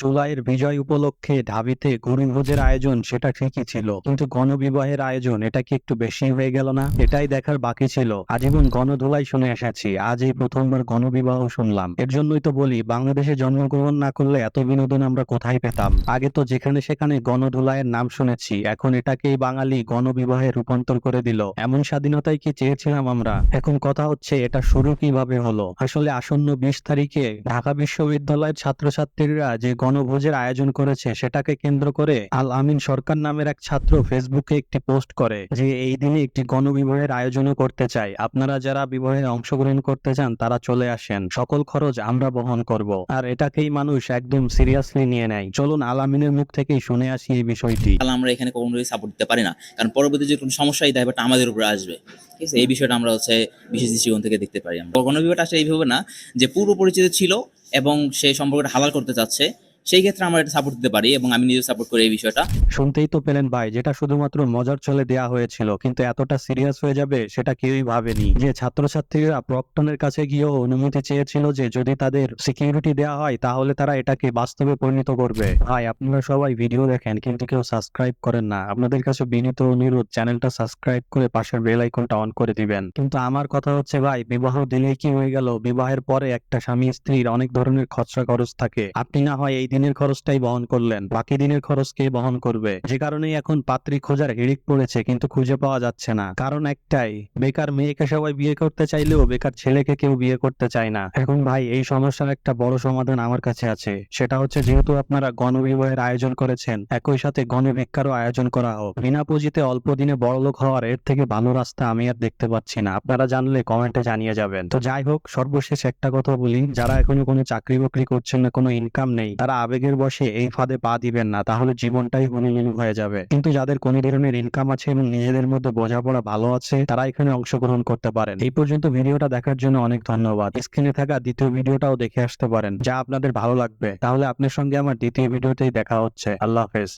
জুলাইয়ের বিজয় উপলক্ষে ঢাবিতে গণভোজের আয়োজন সেটা ঠিকই ছিল, কিন্তু গণবিবাহের আয়োজন এটা কি একটু বেশি হয়ে গেল না? এটাই দেখার বাকি ছিল। আজীবন গণধোলাই শুনে এসেছি, আজ এই প্রথমবার গণবিবাহ শুনলাম। এর জন্যই তো বলি, বাংলাদেশে জন্মগ্রহণ না করলে এত বিনোদন আমরা কোথায় পেতাম? আগে তো যেখানে সেখানে গণধোলাইয়ের নাম শুনেছি, এখন এটাকেই বাঙালি গণবিবাহে রূপান্তর করে দিল। এমন স্বাধীনতাই কি চেয়েছিলাম আমরা? এখন কথা হচ্ছে, এটা শুরু কিভাবে হলো? আসলে আসন্ন 20 তারিখে ঢাকা বিশ্ববিদ্যালয়ের ছাত্রছাত্রীরা যে গণভোজের আয়োজন করেছে, সেটাকে কেন্দ্র করে আল আমিন সরকার নামের এক ছাত্র ফেসবুকে একটি পোস্ট করে যে এই দিনে একটি গণবিবাহের আয়োজনও করতে চাই, আপনারা যারা বিবাহে অংশগ্রহণ করতে চান তারা চলে আসেন, সকল খরচ আমরা বহন করব। আর এটাকেই মানুষ একদম সিরিয়াসলি নিয়ে নেয়। চলুন আল আমিনের মুখ থেকেই শুনে আসি এই বিষয়টি। তাহলে আমরা এখানে কখনোই সাপোর্ট দিতে পারি না, কারণ পরবর্তী যে কোনো সমস্যা এই দায়ভারটা আমাদের উপরে আসবে। ঠিক আছে, এই বিষয়টা আমরা বিশেষ দৃষ্টিকোণ থেকে দেখতে পারি। আমরা গণবিবাহটা আসলে এইভাবে না যে পূর্ব পরিচিত ছিল এবং সেই সম্পর্কটা হালাল করতে চাচ্ছে, সেই ক্ষেত্রে আমরা এটা সাপোর্ট দিতে পারি এবং আমি নিজেও সাপোর্ট করি এই বিষয়টা। শুনতেই তো পেলেন ভাই, যেটা শুধুমাত্র মজার ছলে দেয়া হয়েছিল, কিন্তু এতটা সিরিয়াস হয়ে যাবে সেটা কেউই ভাবেনি। যে ছাত্রছাত্রীরা প্রক্টনের কাছে গিয়েও অনুমতি চেয়েছিল যে যদি তাদের সিকিউরিটি দেওয়া হয় তাহলে তারা এটাকে বাস্তবে পরিণত করবে। ভাই, আপনারা সবাই ভিডিও দেখেন কিন্তু কেউ সাবস্ক্রাইব করেন না। আপনাদের কাছে বিনীত অনুরোধ, চ্যানেলটা সাবস্ক্রাইব করে পাশের বেল আইকনটা অন করে দিবেন। কিন্তু আমার কথা হচ্ছে ভাই, বিবাহ দিলেই কি হয়ে গেল? বিবাহের পরে একটা স্বামী স্ত্রীর অনেক ধরনের খরচা খরচ থাকে। আপনি না হয় এই দিনের খরচটাই বহন করলেন, বাকি দিনের খরচ কে বহন করবে? যে কারণেই এখন পাত্রী খোঁজার হিড়িক পড়েছে, কিন্তু খুঁজে পাওয়া যাচ্ছে না। কারণ একটাই, বেকার মেয়েকে সবাই বিয়ে করতে চাইলেও বেকার ছেলেকে কেউ বিয়ে করতে চায় না। এখন ভাই, এই সমস্যার একটা বড় সমাধান আমার কাছে আছে। সেটা হচ্ছে, যেহেতু আপনারা গণবিবাহের আয়োজন করেছেন, একই সাথে গণভিক্ষারও আয়োজন করা হোক। বিনা পুঁজিতে অল্প দিনে বড়লোক হওয়ার এর থেকে ভালো রাস্তা আমি আর দেখতে পাচ্ছি না। আপনারা জানলে কমেন্টে জানিয়ে যাবেন। তো যাই হোক, সর্বশেষ একটা কথা বলি, যারা এখনো কোনো চাকরি বাকরি করছেন না, কোনো ইনকাম নেই, তারা আবেগের বশে এই ফাঁদে পা দিবেন না, তাহলে জীবনটাই হনিমুনি হয়ে যাবে। কিন্তু যাদের কোনো ধরনের ইনকাম আছে এবং নিজেদের মধ্যে বোঝাপড়া ভালো আছে, তারা এখানে অংশগ্রহণ করতে পারেন। এই পর্যন্ত ভিডিওটা দেখার জন্য অনেক ধন্যবাদ। স্ক্রিনে থাকা দ্বিতীয় ভিডিওটাও দেখে আসতে পারেন, যা আপনাদের ভালো লাগবে। তাহলে আপনার সঙ্গে আমার দ্বিতীয় ভিডিওতেই দেখা হচ্ছে। আল্লাহ হাফেজ।